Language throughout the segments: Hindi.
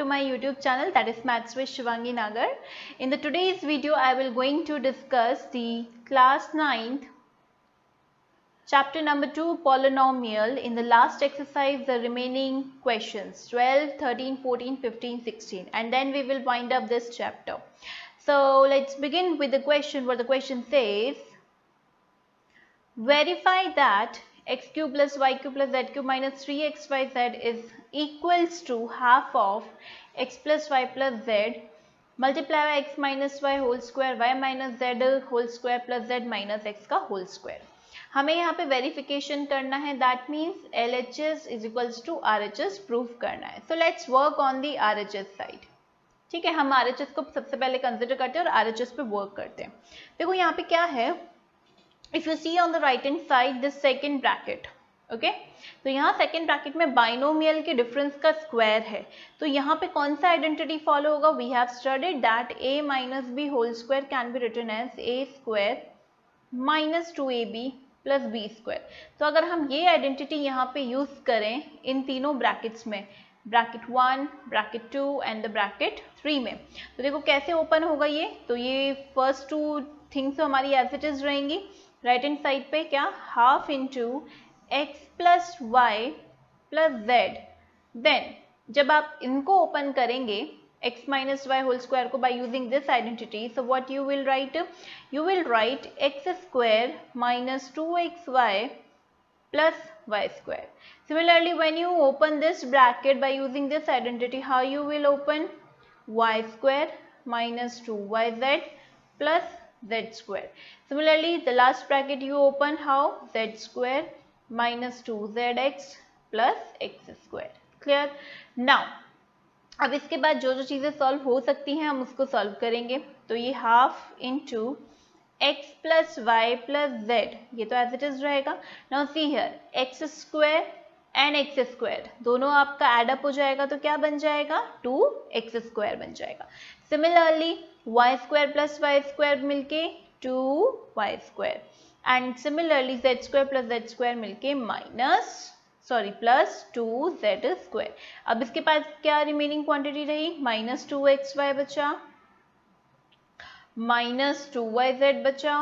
my YouTube channel, that is Maths with Shivangi Nagar. In the today's video I will going to discuss the class 9th chapter number 2 polynomial. In the last exercise the remaining questions 12, 13, 14, 15, 16 and then we will wind up this chapter. So let's begin with the question. What the question says: verify that x cube plus y cube plus z cube minus 3xyz is equals to half of x plus y plus z multiply by x minus y whole square y minus z whole square plus z minus x का whole square. हमें यहाँ पे वेरिफिकेशन करना है, that means LHS is equals to RHS prove करना है. So let's work on the RHS side. ठीक है, हम RHS को सबसे पहले कंसिडर करते हैं और RHS पे वर्क करते हैं. देखो यहाँ पे क्या है, if you see on the right hand side this second bracket, okay, तो यहाँ सेकेंड ब्रैकेट में बाइनोमियल के डिफरेंस का स्क्वायर है. तो यहाँ पे कौन सा आइडेंटिटी फॉलो होगा? We have studied that a minus B whole square can be written as a square minus 2ab plus B square. तो अगर हम ये आइडेंटिटी यहाँ पे यूज करें इन तीनों ब्रैकेट्स में, bracket 1, bracket 2 and the bracket 3 में, तो देखो कैसे ओपन होगा ये. तो ये फर्स्ट टू थिंग्स तो हमारी एज इट इज रहेंगी. राइट हैंड साइड पे क्या, half into X plus Y plus Z. Then जब आप इनको ओपन करेंगे x minus y whole square को by using this identity, so what you will write? You will write x square minus 2xy plus y square. Similarly, when you open this bracket by using this identity, how you will open? Y square minus 2yz plus z square. Similarly, the last bracket you open how? Z square minus 2zx plus x square. Clear? Now, अब इसके बाद जो जो चीज़ें सॉल्व हो सकती हैं हम उसको सॉल्व करेंगे. तो ये half into X plus Y plus Z, ये तो एज इट इज रहेगा. Now see here X square and X square दोनों आपका एडअप हो जाएगा तो क्या बन जाएगा? 2x स्क्वायर बन जाएगा. Similarly Y square plus Y square मिलके 2y square and similarly Z square plus Z square मिलके प्लस 2z स्क्वायर. अब इसके पास क्या रिमेनिंग क्वांटिटी रही? माइनस 2xy बचा, माइनस 2yz बचा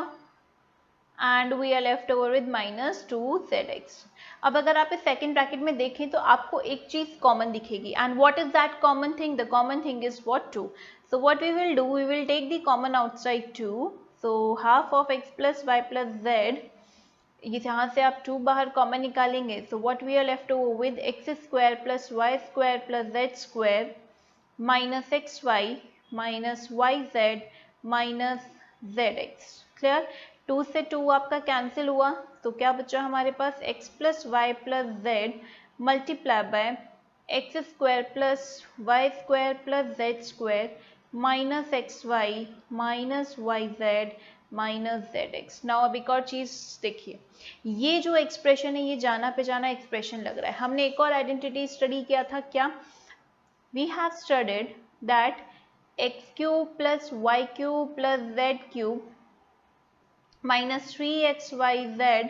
and we are left over with minus 2zx. अब अगर आप इस सेकेंड ब्रैकेट में देखें तो आपको एक चीज कॉमन दिखेगी. And what is that common thing? The common thing is what? 2. So what we will do, we will take the common outside 2. So half of x plus Y plus Z, यहाँ से आप 2 बाहर कॉमन निकालेंगे. So what we are left over with X square plus Y square plus Z square minus x Y minus Y Z minus Z X. Clear? 2 से 2 आपका कैंसिल हुआ तो क्या बचा हमारे पास? X plus Y plus Z multiply by x square plus Y square plus Z square minus x Y minus Y Z minus Z X. Now अब एक और चीज देखिए, ये जो एक्सप्रेशन है ये जाना पे जाना एक्सप्रेशन लग रहा है. हमने एक और आइडेंटिटी स्टडी किया था, क्या? We have studied that x cube plus Y cube plus Z cube minus 3xyz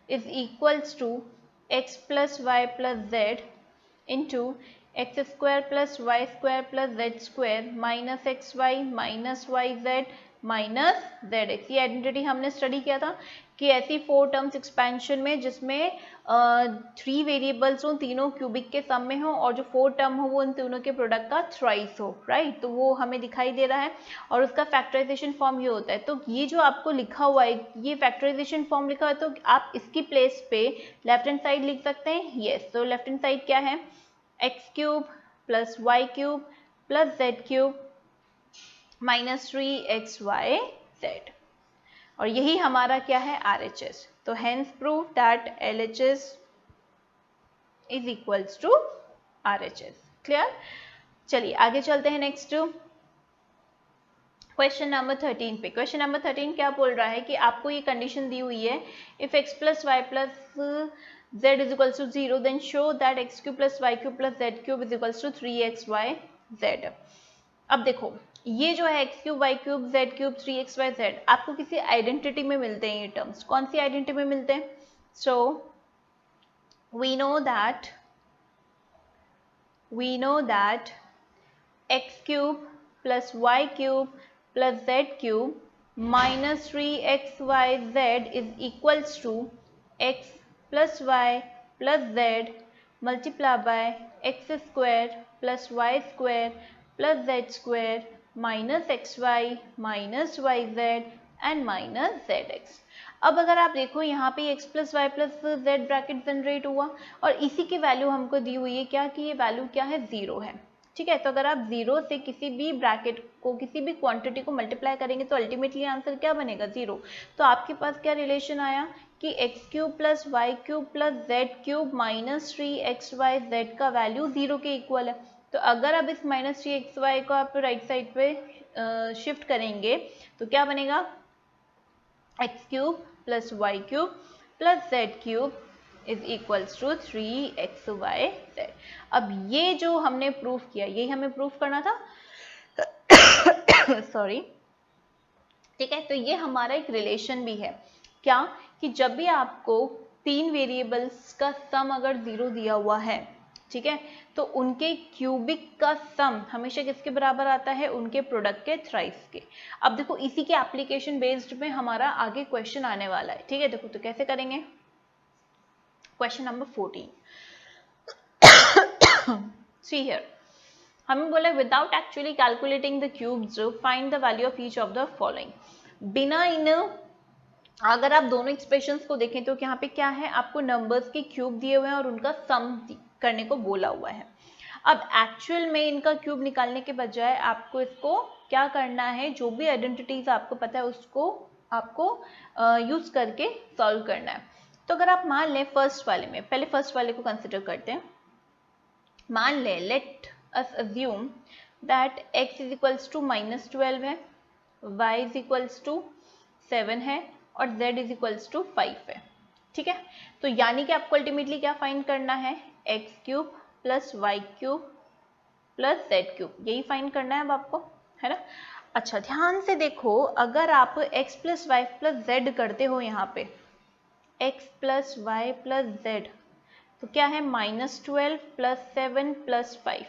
is equals to x plus Y plus Z into X square plus Y square plus Z square minus x Y minus Y Z minus Z X. ये आइडेंटिटी हमने स्टडी किया था कि ऐसी 4 टर्म्स एक्सपेंशन में जिसमें 3 वेरिएबल्स हो, तीनों क्यूबिक के सम में हो और जो 4 टर्म हो वो इन तीनों के प्रोडक्ट का थ्राइस हो. राइट? तो वो हमें दिखाई दे रहा है और उसका फैक्टराइजेशन फॉर्म ये होता है. तो ये जो आपको लिखा हुआ है ये फैक्टराइजेशन फॉर्म लिखा हुआ है, तो आप इसकी प्लेस पे लेफ्ट हैंड साइड लिख सकते हैं. यस, तो लेफ्ट हैंड साइड क्या है? X cube plus Y cube plus Z cube minus 3xyz और यही हमारा क्या है? RHS. तो hence prove that LHS is equals to RHS. Clear? चलिए आगे चलते हैं नेक्स्ट क्वेश्चन नंबर 13 पे. क्वेश्चन नंबर 13 क्या बोल रहा है कि आपको ये कंडीशन दी हुई है, if x plus Y plus z is equals to 0 then show that x cube plus Y cube plus Z cube is equals to 3xyz. अब देखो ये जो है x cube y cube z cube 3xyz आपको किसी आइडेंटिटी में मिलते हैं. ये टर्म्स कौन सी आइडेंटिटी में मिलते हैं? So we know that x cube plus Y cube plus Z cube minus 3xyz is equals to x plus Y plus Z multiply by x square plus Y square plus Z square minus x Y minus Y z and minus Z x. अब अगर आप देखो यहाँ पे x plus Y plus z bracket generate हुआ और इसी की वैल्यू हमको दी हुई है क्या कि ये वैल्यू क्या है, जीरो है। ठीक है, तो अगर आप जीरो से किसी भी ब्रैकेट को किसी भी क्वांटिटी को मल्टीप्लाई करेंगे तो अल्टीमेटली आंसर क्या बनेगा, जीरो। तो आपके पास क्या रिलेशन आया कि x cube plus Y cube plus Z cube minus 3xyz का वैल्यू जीरो के इक्वल है। तो अगर अब इस माइनस 3xy को आप राइट साइड पे शिफ्ट करेंगे तो क्या बनेगा, x cube plus Y cube plus Z cube is equals to 3xyz। अब ये जो हमने प्रूफ किया यही हमें प्रूफ करना था सॉरी। ठीक है, तो ये हमारा एक रिलेशन भी है क्या कि जब भी आपको तीन वेरिएबल्स का सम अगर जीरो दिया हुआ है, ठीक है, तो उनके क्यूबिक का सम हमेशा किसके बराबर आता है, उनके प्रोडक्ट के थ्राइस के। अब देखो इसी के एप्लीकेशन बेस्ड में हमारा आगे क्वेश्चन आने वाला है। ठीक है, देखो तो कैसे करेंगे, क्वेश्चन नंबर 14 सी हियर हमें बोला without actually calculating the cubes find the value of each of the following. बिना इन अगर आप दोनों एक्सप्रेशंस को देखें तो यहाँ पे क्या है, आपको नंबर्स के क्यूब दिए हुए हैं और उनका सम करने को बोला हुआ है। अब एक्चुअल में इनका क्यूब निकालने के बजाय आपको इसको क्या करना है, जो भी आइडेंटिटीज आपको पता है उसको आपको यूज करके सॉल्व करना है। तो अगर आप मान लें फर्स्ट वाले में, पहले फर्स्ट वाले को कंसिडर करते हैं। मान लें let us assume that x is equals to -12 है, y इज इक्वल्स टू 7 है और z इज इक्वल्स टू 5 है। ठीक है, तो यानी कि आपको अल्टीमेटली क्या फाइंड करना है, x cube plus Y cube plus Z cube, यही फाइंड करना है अब आपको, है ना। अच्छा ध्यान से देखो, अगर आप x plus Y plus z करते हो यहाँ पे x plus Y plus z, तो क्या है -12 प्लस 7 प्लस 5,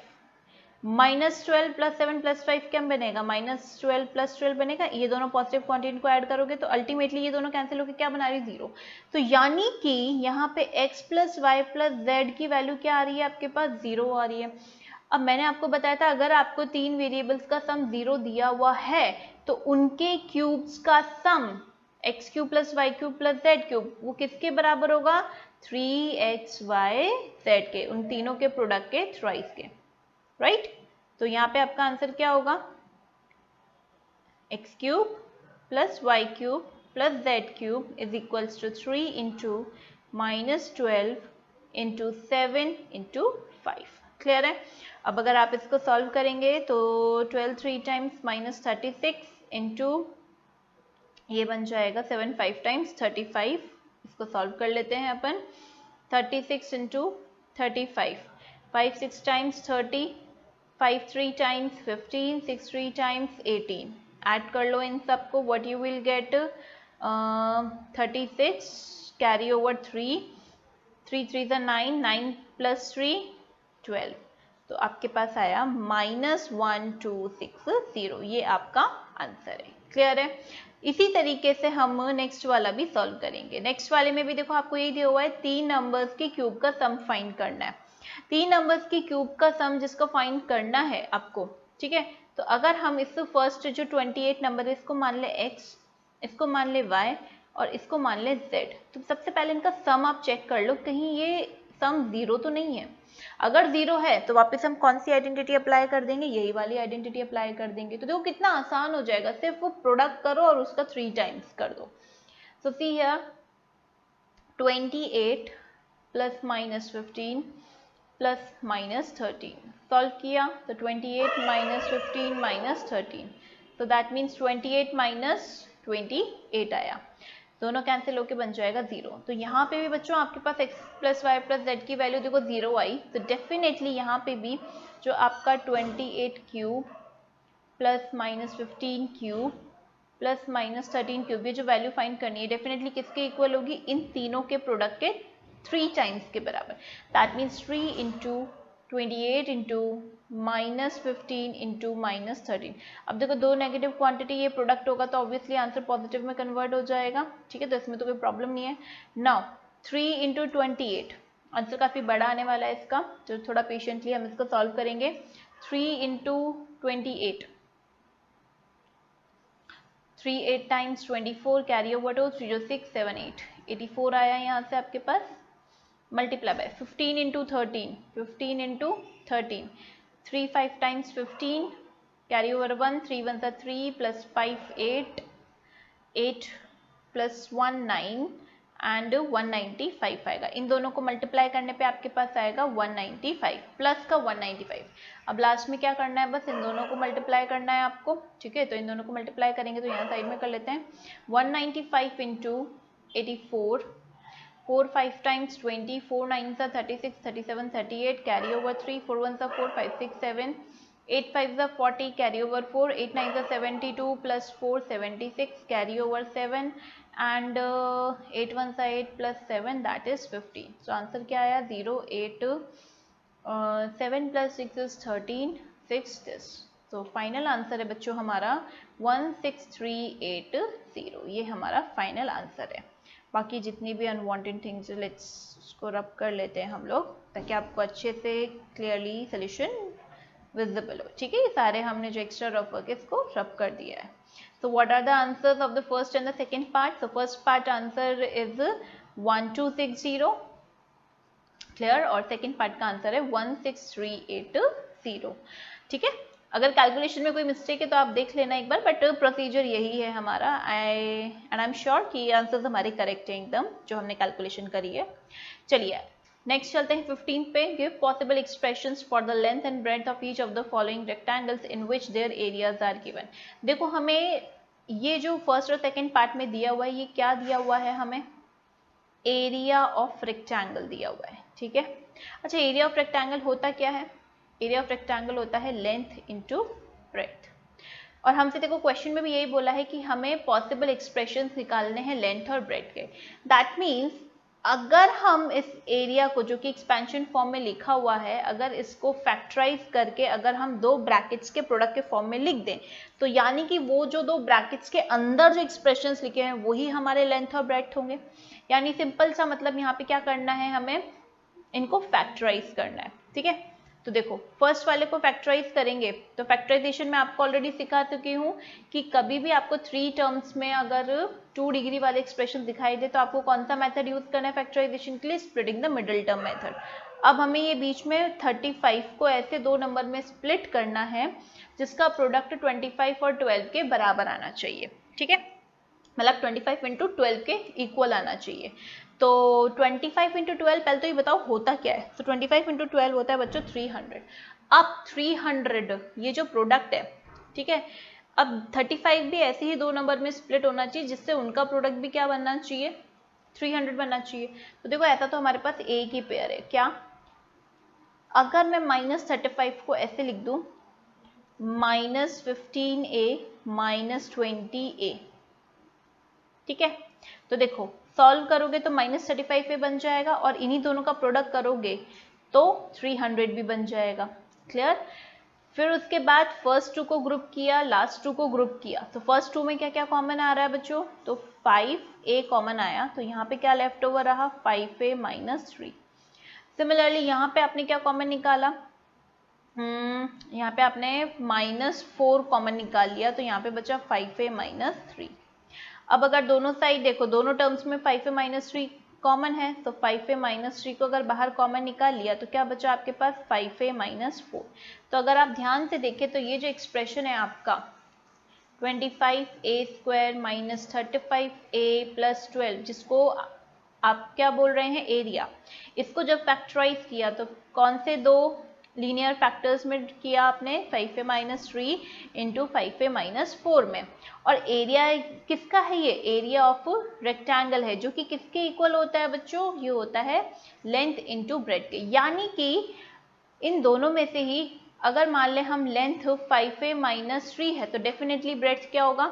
-12 प्लस 7 प्लस 5 क्या बनेगा, -12 प्लस 12 बनेगा। ये दोनों पॉजिटिव क्वांटिटी को ऐड करोगे तो अल्टीमेटली ये दोनों कैंसिल होकर क्या बना रही है, जीरो। तो यानी कि यहाँ पे x plus Y plus z की वैल्यू क्या आ रही है, आपके पास जीरो आ रही है। अब मैंने आपको बताया था अगर आपको तीन वेरिएबल्स का सम जीरो दिया हुआ है तो उनके क्यूब्स का sum X cube plus Y cube plus Z cube वो किसके बराबर होगा, 3xyz के, उन तीनों के प्रोडक्ट के थ्राइस के, राइट। तो यहाँ पे आपका आंसर क्या होगा, x cube plus Y cube plus Z cube is equals to 3 into -12 into 7 into 5। Clear है। अब अगर आप इसको सॉल्व करेंगे तो 12 3 टाइम्स -36 इंटू ये बन जाएगा 7 5 टाइम्स 35। इसको सॉल्व कर लेते हैं अपन, 36 into 35, 5 6 times 30, 5 3 times 15, 6 3 times 18। Add कर लो इन सबको, what you will get 36 carry over 3, 3 3 ज़ा 9, 9 प्लस 3 12। तो आपके पास आया -1260, ये आपका आंसर है। क्लियर है। इसी तरीके से हम नेक्स्ट वाला भी सॉल्व करेंगे। नेक्स्ट वाले में भी देखो आपको यही दिया हुआ है, तीन नंबर्स के क्यूब का सम फाइंड करना है। तीन नंबर्स के क्यूब का सम जिसको फाइंड करना है आपको, ठीक है। तो अगर हम इस फर्स्ट जो 28 नंबर है इसको मान ले x, इसको मान ले y और इसको मान ले z। तो सबसे पहले इनका सम आप चेक कर लो कहीं ये सम जीरो तो नहीं है। अगर जीरो है तो वापस हम कौन सी आइडेंटिटी अप्लाई कर देंगे, यही वाली आइडेंटिटी अप्लाई कर देंगे। तो देखो कितना आसान हो जाएगा, सिर्फ वो प्रोडक्ट करो और उसका 3 टाइम्स कर दो। So see here 28 plus -15 plus -13 solve किया तो 28 -15 -13, तो दैट मीन्स 28 -28 आया, दोनों कैंसिल होके बन जाएगा 0। तो यहाँ पे भी बच्चों आपके पास x plus Y plus z की वैल्यू देखो 0 आई, तो डेफिनेटली यहाँ पे भी जो आपका 28 cube plus -15 cube plus -13 cube, ये जो वैल्यू फाइंड करनी है डेफिनेटली किसके इक्वल होगी, इन तीनों के प्रोडक्ट के 3 टाइम्स के बराबर। That means 3 into 28 into -15 into -13। अब देखो दो नेगेटिव क्वांटिटी, ये प्रोडक्ट होगा तो ऑब्वियसली आंसर पॉजिटिव में कन्वर्ट हो जाएगा, ठीक है, तो इसमें तो कोई प्रॉब्लम नहीं है। नाउ 3 इंटू 28, आंसर काफ़ी बड़ा आने वाला है इसका, तो थोड़ा पेशेंटली हम इसको सॉल्व करेंगे। 3 into 28, 3 8 times 24, carry over two 3 6 7 8, 84 आया यहाँ से आपके पास। Multiply by 15 into 13, 15 into 13, 3 5 times 15, carry over 1, 3 1 3 plus 5 8, 8 plus 1 9 and 195 आएगा। इन दोनों को मल्टीप्लाई करने पे आपके पास आएगा 195 प्लस का 195। अब लास्ट में क्या करना है, बस इन दोनों को मल्टीप्लाई करना है आपको, ठीक है, तो इन दोनों को मल्टीप्लाई करेंगे तो यहाँ साइड में कर लेते हैं। 195 into 84, 4 5 times 20, 4 9 36, 37 38, carry over 3, 4 1 4 5 6 7, 8 5 40, carry over 4, 8 9 72 plus 4 76, carry over 7 and 8 1 8 plus 7 that is 15। So answer क्या आया, 0 8 7 प्लस 6 इज 13, 6 दिस। तो फाइनल आंसर है बच्चों हमारा 16380, ये हमारा फाइनल आंसर है। बाकी जितनी भी अनवांटेड थिंग्स लेट्स उसको रब कर लेते हैं हम लोग, ताकि आपको अच्छे से क्लियरली सोल्यूशन विजिबल हो, ठीक है। ये सारे हमने जो एक्स्ट्रा रफ वर्क है इसको रब कर दिया है। So what are the answers of the first and the second part? So first part answer is 1260, clear, और सेकंड पार्ट का आंसर है 16380, ठीक है। अगर कैलकुलेशन में कोई मिस्टेक है तो आप देख लेना एक बार, बट प्रोसीजर यही है हमारा। आई एम श्योर कि आंसर्स हमारे करेक्ट हैं एकदम, जो हमने कैलकुलेशन करी है। चलिए नेक्स्ट चलते हैं 15 पे। Give possible expressions for the length and breadth of each of the following rectangles in which their areas are given. देखो हमें ये जो फर्स्ट और सेकेंड पार्ट में दिया हुआ है, ये क्या दिया हुआ है, हमें एरिया ऑफ रेक्टेंगल दिया हुआ है, ठीक है। अच्छा, एरिया ऑफ रेक्टेंगल होता क्या है? एरिया ऑफ रेक्टेंगल होता है लेंथ इंटू ब्रेड्थ। और हमसे देखो क्वेश्चन में भी यही बोला है कि हमें पॉसिबल एक्सप्रेशंस निकालने हैं लेंथ और ब्रेड्थ के। दैट मीन्स अगर हम इस एरिया को, जो कि एक्सपेंशन फॉर्म में लिखा हुआ है, अगर इसको फैक्टराइज करके अगर हम दो ब्रैकेट्स के प्रोडक्ट के फॉर्म में लिख दें, तो यानी कि वो जो दो ब्रैकेट्स के अंदर जो एक्सप्रेशंस लिखे हैं वही हमारे लेंथ और ब्रेड्थ होंगे। यानी सिंपल सा मतलब यहाँ पे क्या करना है, हमें इनको फैक्टराइज करना है, ठीक है। तो देखो फर्स्ट वाले को फैक्टराइज करेंगे, तो फैक्टराइजेशन में आपको ऑलरेडी सिखा चुकी हूँ कि कभी भी आपको 3 टर्म्स में अगर 2 डिग्री वाले एक्सप्रेशन दिखाई दे तो आपको कौन सा मेथड यूज करना है फैक्टराइजेशन के लिए? Splitting the middle term method. अब हमें ये बीच में 35 को ऐसे 2 नंबर में स्प्लिट करना है जिसका प्रोडक्ट 25 और 12 के बराबर आना चाहिए, ठीक है, मतलब 25 इंटू 12 के इक्वल आना चाहिए। तो 25 इंटू 12, पहले तो ये बताओ होता क्या है? तो 25 इंटू 12 होता है बच्चों 300। अब 300 ये जो प्रोडक्ट है, ठीक है, अब 35 भी ऐसे ही 2 नंबर में स्प्लिट होना चाहिए जिससे उनका प्रोडक्ट भी क्या बनना चाहिए? 300 बनना चाहिए। तो देखो ऐसा तो हमारे पास एक ही पेयर है, क्या? अगर मैं -35 को ऐसे लिख दूं, -15a -20a, ठीक है, तो देखो सॉल्व करोगे तो -35a बन जाएगा और इन्हीं दोनों का प्रोडक्ट करोगे तो 300 भी बन जाएगा, क्लियर। फिर उसके बाद फर्स्ट 2 को ग्रुप किया, लास्ट 2 को ग्रुप किया, तो फर्स्ट 2 में क्या क्या कॉमन आ रहा है बच्चों? तो 5a कॉमन आया, तो यहाँ पे क्या लेफ्ट ओवर रहा? 5a -3। सिमिलरली यहाँ पे आपने क्या कॉमन निकाला? यहाँ पे आपने -4 कॉमन निकाल लिया, तो यहाँ पे बचा 5a -3। अब अगर दोनों साइड देखो, दोनों टर्म्स में 5a -3 कॉमन है, तो 5a -3 को अगर बाहर कॉमन निकाल लिया तो क्या बचा आपके पास? 5a -4। तो अगर आप ध्यान से देखें तो ये जो एक्सप्रेशन है आपका 25a² -35a + 12, जिसको आप क्या बोल रहे हैं? एरिया। इसको जब फैक्टराइज किया तो कौन से 2 लीनियर फैक्टर्स में किया आपने? 5a -3 इंटू 5a -4 में। और एरिया किसका है? ये एरिया ऑफ रेक्टेंगल है, जो कि किसके इक्वल होता है बच्चों? ये होता है लेंथ इंटू ब्रेड्थ के। यानी कि इन दोनों में से ही अगर मान ले हम लेंथ 5a -3 है तो डेफिनेटली ब्रेड्थ क्या होगा?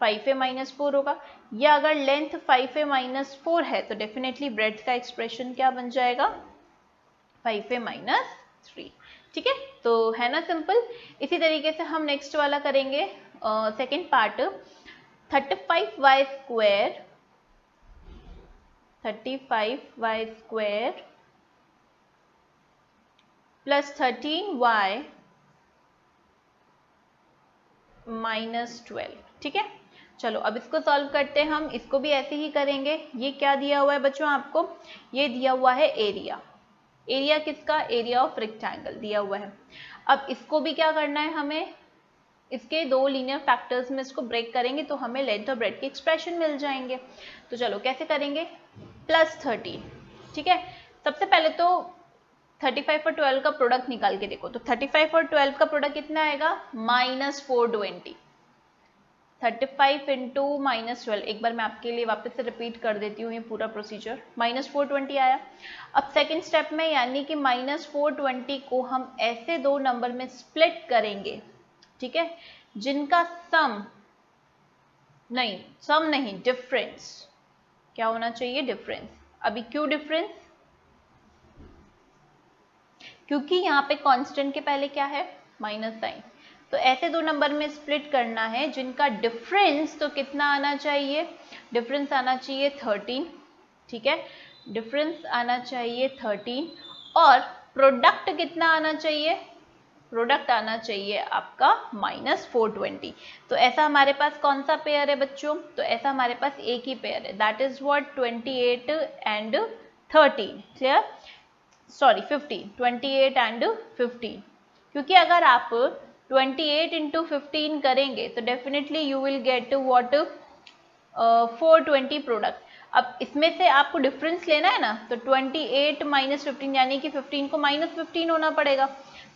5a -4 होगा। या अगर लेंथ 5a -4 है तो डेफिनेटली ब्रेड्थ का एक्सप्रेशन क्या बन जाएगा? 5a -3, ठीक है, तो है ना सिंपल। इसी तरीके से हम नेक्स्ट वाला करेंगे, second part. 35y square 35y square plus 13y minus 12। ठीक है, चलो अब इसको सॉल्व करते हैं हम। इसको भी ऐसे ही करेंगे। ये क्या दिया हुआ है बच्चों आपको, ये दिया हुआ है एरिया। एरिया किसका, एरिया ऑफ रेक्टेंगल दिया हुआ है। अब इसको भी क्या करना है हमें, इसके दो लीनियर फैक्टर्स में इसको ब्रेक करेंगे तो हमें लेंथ और ब्रेड्थ के एक्सप्रेशन मिल जाएंगे। तो चलो कैसे करेंगे, प्लस 13। ठीक है, सबसे पहले तो 35 और 12 का प्रोडक्ट निकाल के देखो। तो 35 और 12 का प्रोडक्ट कितना आएगा, -420। 35 इंटू -12, एक बार मैं आपके लिए वापस से रिपीट कर देती हूँ ये पूरा प्रोसीजर। -420 आया। अब सेकेंड स्टेप में यानी कि -420 को हम ऐसे दो नंबर में स्प्लिट करेंगे, ठीक है, जिनका सम नहीं डिफरेंस क्या होना चाहिए, डिफरेंस। अभी क्यों डिफरेंस, क्योंकि यहाँ पे कांस्टेंट के पहले क्या है, माइनस साइन। तो ऐसे दो नंबर में स्प्लिट करना है जिनका डिफरेंस तो कितना आना चाहिए, डिफरेंस आना चाहिए 13। ठीक है, डिफरेंस आना चाहिए 13 और प्रोडक्ट कितना आना चाहिए, प्रोडक्ट आना चाहिए आपका -420। तो ऐसा हमारे पास कौन सा पेयर है बच्चों, तो ऐसा हमारे पास एक ही पेयर है, that is what 28 and 13। Clear, sorry 15, 28 and 15। क्योंकि अगर आप 28 इंटू 15 करेंगे तो definitely you will get what 420 product. अब इसमें से आपको डिफरेंस लेना है ना, तो 28 माइनस 15 यानी कि 15 को -15 होना पड़ेगा।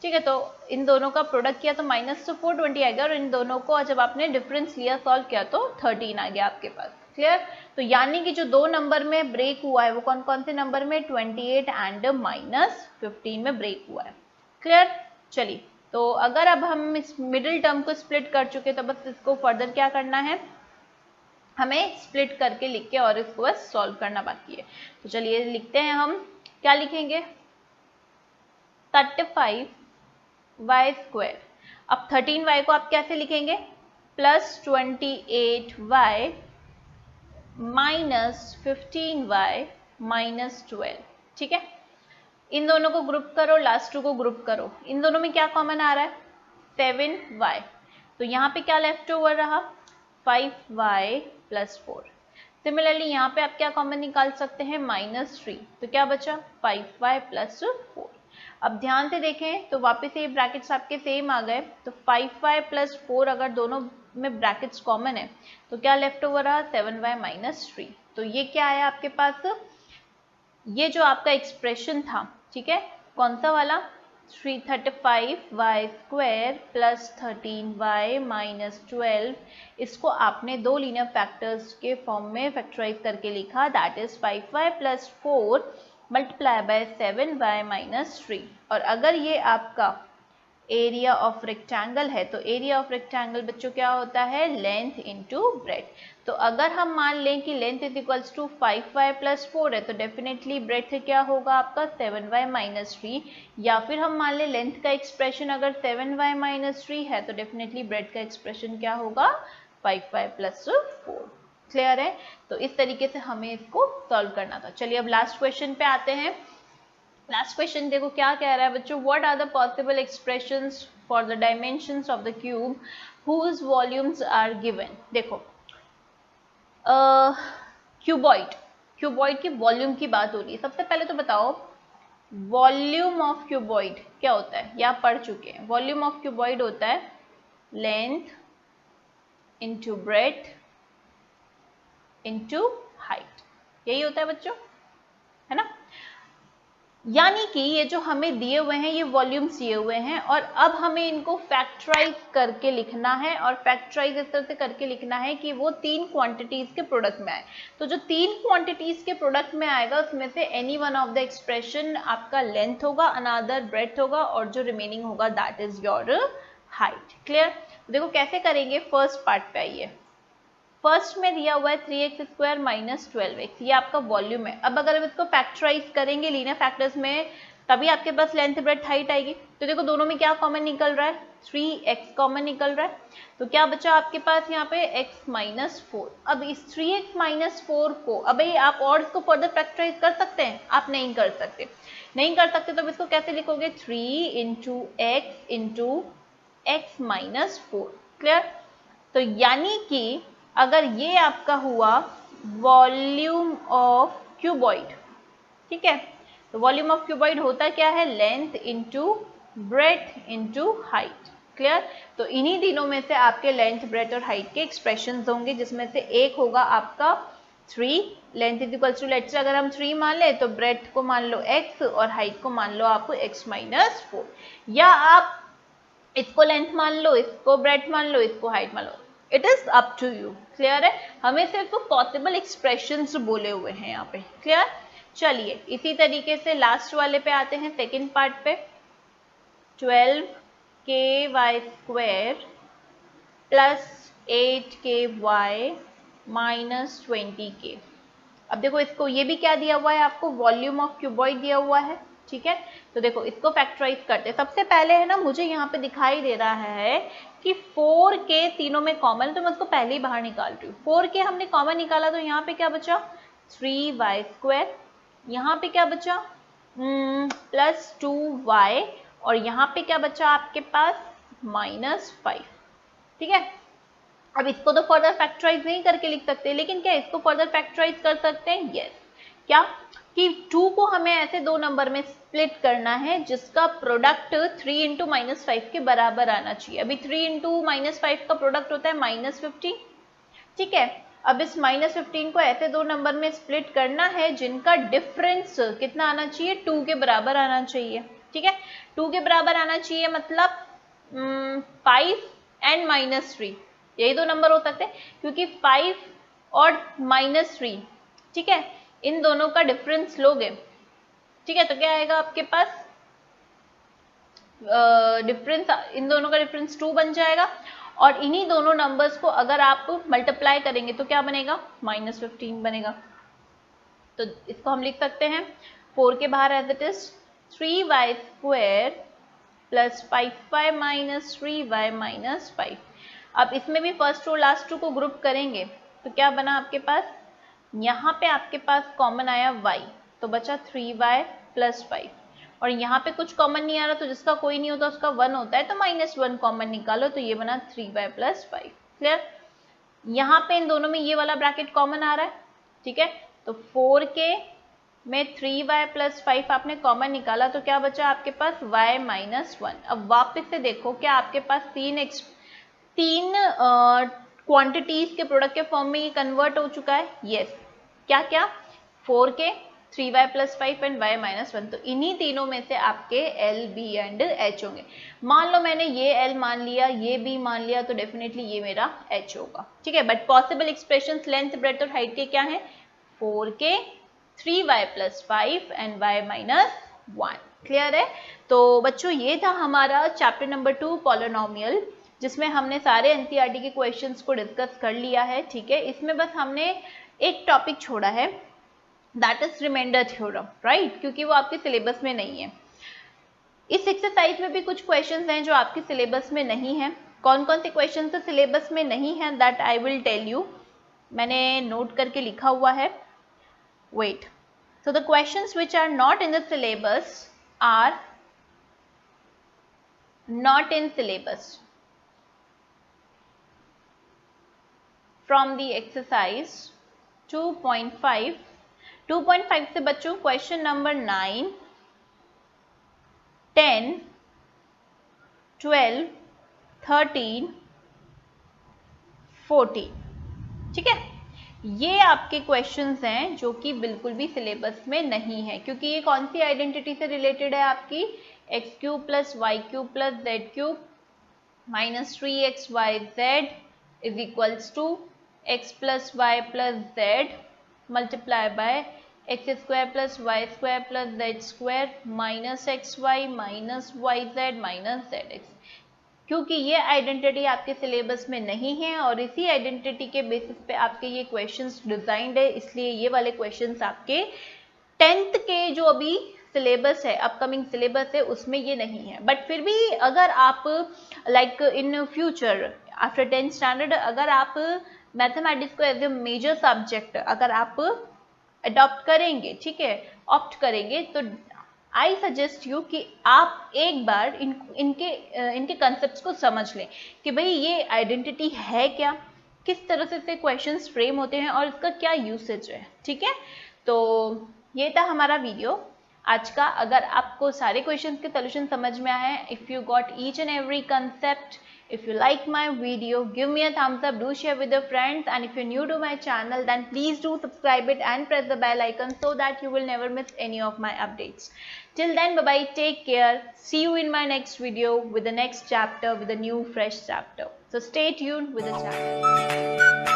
ठीक है, तो इन दोनों का प्रोडक्ट किया तो माइनस तो 420 आएगा और इन दोनों को जब आपने डिफरेंस लिया सॉल्व किया तो 13 आ गया आपके पास। क्लियर, तो यानी कि जो दो नंबर में ब्रेक हुआ है वो कौन कौन से नंबर में, 28 एंड -15 में ब्रेक हुआ है। क्लियर, चलिए तो अगर अब हम इस मिडिल टर्म को स्प्लिट कर चुके तो बस इसको फर्दर क्या करना है, हमें स्प्लिट करके लिख के और इसको बस सॉल्व करना बाकी है। तो चलिए लिखते हैं, हम क्या लिखेंगे, 35y स्क्वायर। अब 13y को आप कैसे लिखेंगे, plus 28y minus 15y minus 12। ठीक है, इन दोनों को ग्रुप करो, लास्ट टू को ग्रुप करो। इन दोनों में क्या कॉमन आ रहा है, 7y। तो यहाँ पे क्या लेफ्ट ओवर रहा, 5y प्लस 4। सिमिलरली यहाँ पे आप क्या कॉमन निकाल सकते हैं, -3। तो क्या बचा, 5y प्लस 4। अब ध्यान से देखें तो वापस ये ब्रैकेट्स आपके सेम आ गए। तो 5y प्लस 4 अगर दोनों में ब्रैकेट्स कॉमन है तो क्या लेफ्ट ओवर रहा, 7y माइनस 3। तो ये क्या आया आपके पास, ये जो आपका एक्सप्रेशन था, ठीक है, कौन सा वाला, 335y square plus 13y minus 12, इसको आपने दो लीनियर फैक्टर्स के फॉर्म में फैक्टराइज करके लिखा, that is 5y plus 4 multiply by 7y minus 3। और अगर ये आपका एरिया ऑफ रेक्टेंगल है तो एरिया ऑफ रेक्टेंगल बच्चों क्या होता है, लेंथ इनटू ब्रेड्थ। तो अगर हम मान लें कि length is equals to 5y plus 4 है तो डेफिनेटली ब्रेड्थ क्या होगा आपका 7y माइनस 3, या फिर हम मान लें लेंथ का एक्सप्रेशन अगर 7y माइनस 3 है तो डेफिनेटली ब्रेड्थ का एक्सप्रेशन क्या होगा, 5y प्लस 4। क्लियर है, तो इस तरीके से हमें इसको सॉल्व करना था। चलिए अब लास्ट क्वेश्चन पे आते हैं। लास्ट क्वेश्चन देखो क्या कह रहा है बच्चों, what are the possible expressions for the dimensions of the cube whose volumes are given. देखो क्यूबॉइड की वॉल्यूम की बात हो रही है। सबसे पहले तो बताओ वॉल्यूम ऑफ क्यूबॉइड क्या होता है, या पढ़ चुके हैं। वॉल्यूम ऑफ क्यूबॉइड होता है length into breadth into height, यही होता है बच्चों, है ना। यानी कि ये जो हमें दिए हुए हैं ये वॉल्यूम्स दिए हुए हैं और अब हमें इनको फैक्टराइज करके लिखना है, और फैक्टराइज इस तरह से करके लिखना है कि वो तीन क्वांटिटीज के प्रोडक्ट में आए। तो जो तीन क्वांटिटीज के प्रोडक्ट में आएगा उसमें से any one of the expression आपका लेंथ होगा, अनदर ब्रेड्थ होगा और जो रिमेनिंग होगा that is your height. Clear, देखो कैसे करेंगे, फर्स्ट पार्ट पे आइए। फर्स्ट में दिया हुआ है 3x स्क्वायर माइनस 12x, ये आपका वॉल्यूम है। अब अगर हम इसको फैक्टराइज करेंगे लीनियर फैक्टर्स में तभी आपके पास लेंथ ब्रेथ हाइट आएगी। तो देखो दोनों में क्या कॉमन निकल रहा है, 3x कॉमन निकल रहा है। तो क्या बचा आपके पास यहाँ पे x माइनस 4। अब इस 3x माइनस 4 को अब आप और इसको फर्दर फैक्टराइज कर सकते हैं, आप नहीं कर सकते। नहीं कर सकते तो इसको कैसे लिखोगे, 3 इंटू एक्स माइनस 4। क्लियर। तो यानी कि अगर ये आपका हुआ वॉल्यूम ऑफ क्यूबॉइड, ठीक है, तो वॉल्यूम ऑफ क्यूबॉइड होता क्या है, length into breadth into height. Clear. तो इन्हीं तीनों में से आपके लेंथ ब्रेथ और हाइट के एक्सप्रेशंस होंगे, जिसमें से एक होगा आपका 3, length is equal to, let's say अगर हम 3 मान ले तो ब्रेथ को मान लो x और हाइट को मान लो आपको x माइनस 4, या आप इसको लेंथ मान लो, इसको ब्रेथ मान लो, इसको हाइट मान लो, it is up to you. Clear है। हमें सिर्फ पॉसिबल एक्सप्रेशंस बोले हुए हैं यहाँ पे। क्लियर। चलिए इसी तरीके से लास्ट वाले पे आते हैं, सेकेंड पार्ट पे। 12ky square plus 8ky minus 20k। अब देखो इसको, ये भी क्या दिया हुआ है आपको, वॉल्यूम ऑफ क्यूबॉइड दिया हुआ है। ठीक है। तो देखो इसको फैक्टराइज करते हैं। सबसे पहले है ना, मुझे यहाँ पे दिखाई दे रहा है कि 4k तीनों में कॉमन, तो मैं उसको पहले ही बाहर निकाल रही हूँ। 4k हमने कॉमन निकाला तो यहाँ पे क्या बचा, 3y स्क्वायर, यहाँ पे क्या बचा प्लस 2y, और यहाँ पे क्या बचा आपके पास माइनस 5। ठीक है। अब इसको तो फर्दर फैक्टराइज नहीं करके लिख सकते, लेकिन क्या इसको फर्दर फैक्टराइज कर सकते हैं, यस। क्या कि 2 को हमें ऐसे दो नंबर में स्प्लिट करना है जिसका प्रोडक्ट 3 इंटू माइनस 5 के बराबर आना चाहिए। अभी 3 इंटू माइनस 5 का प्रोडक्ट होता है माइनस 15। ठीक है। अब इस माइनस 15 को ऐसे दो नंबर में स्प्लिट करना है जिनका डिफरेंस कितना आना चाहिए, 2 के बराबर आना चाहिए। ठीक है। 2 के बराबर आना चाहिए मतलब 5 एंड माइनस 3, यही दो नंबर हो सकते हैं, क्योंकि 5 और माइनस 3, ठीक है, इन दोनों का डिफरेंस लोगे, ठीक है, तो क्या आएगा आपके पास, डिफरेंस, इन दोनों का डिफरेंस 2 बन जाएगा। और इन्हीं दोनों नंबर्स को अगर आप मल्टीप्लाई करेंगे तो क्या बनेगा, माइनस 15 बनेगा। तो इसको हम लिख सकते हैं 4 के बाहर as it is 3y square plus 5y minus 3y minus 5। अब इसमें भी फर्स्ट और लास्ट टू को ग्रुप करेंगे तो क्या बना आपके पास, यहाँ पे आपके पास कॉमन आया y, तो बचा 3y प्लस 5, और यहाँ पे कुछ कॉमन नहीं आ रहा तो जिसका कोई नहीं होता उसका 1 होता है, तो माइनस 1 कॉमन निकालो, तो ये बना 3y प्लस 5। क्लियर। यहाँ पे इन दोनों में ये वाला ब्रैकेट कॉमन आ रहा है। ठीक है। तो 4k में 3y प्लस 5 आपने कॉमन निकाला तो क्या बचा आपके पास, y माइनस 1। अब वापस से देखो, क्या आपके पास तीन क्वांटिटीज के प्रोडक्ट के फॉर्म में ये कन्वर्ट हो चुका है, यस। क्या क्या, 4k, 3y plus 5 and y minus 1। तो इन्हीं तीनों में से आपके L, B एंड H होंगे। मान लो मैंने ये L मान लिया, ये B मान लिया, तो डेफिनेटली ये मेरा H होगा। ठीक है। But possible expressions length, breadth और हाइट के क्या है, 4k, 3y plus 5 and y minus 1। Clear है। तो बच्चों ये था हमारा चैप्टर नंबर 2 पॉलिनोमियल, जिसमें हमने सारे एनसीईआरटी के क्वेश्चंस को डिस्कस कर लिया है। ठीक है। इसमें बस हमने एक टॉपिक छोड़ा है, that is remainder theorem, right, क्योंकि वो आपके सिलेबस में नहीं है। इस एक्सरसाइज में भी कुछ क्वेश्चंस हैं जो आपके सिलेबस में नहीं है। कौन कौन से क्वेश्चंस सिलेबस में नहीं है, that I will tell you. मैंने नोट करके लिखा हुआ है, wait. So the questions which are not in the syllabus are not in syllabus from the exercise 2.5। 2.5 से बच्चों क्वेश्चन नंबर 9, 10, 12, 13, 14। ठीक है। ये आपके क्वेश्चंस हैं जो कि बिल्कुल भी सिलेबस में नहीं है, क्योंकि ये कौन सी आइडेंटिटी से रिलेटेड है आपकी, x cube plus Y cube plus Z cube minus 3xyz is equals to x plus Y plus Z multiply by x square plus Y square plus Z square minus x Y minus Y Z minus Z x. क्योंकि ये आइडेंटिटी आपके सिलेबस में नहीं है और इसी आइडेंटिटी के बेसिस पे आपके ये क्वेश्चंस डिजाइंड है, इसलिए ये वाले क्वेश्चंस आपके 10th के जो अभी सिलेबस है, अपकमिंग सिलेबस है, उसमें ये नहीं है। बट फिर भी अगर आप like in future after 10th standard अगर आप मैथमेटिक्स को एज ए मेजर सब्जेक्ट अगर आप अडॉप्ट करेंगे, ठीक है, ऑप्ट करेंगे, तो आई सजेस्ट यू कि आप एक बार इनके कंसेप्ट को समझ लें कि भाई ये आइडेंटिटी है क्या, किस तरह से इसके क्वेश्चंस फ्रेम होते हैं और इसका क्या यूसेज है, ठीक है। तो ये था हमारा वीडियो आज का। अगर आपको सारे क्वेश्चंस के सोल्यूशन समझ में आए हैं, if you got each and every concept, if you like my video, give me a thumbs up, do share with your friends, and if you're new to my channel, then please do subscribe it and press the bell icon so that you will never miss any of my updates. Till then, bye bye, take care, see you in my next video with the next chapter, with a new fresh chapter. So stay tuned with the channel.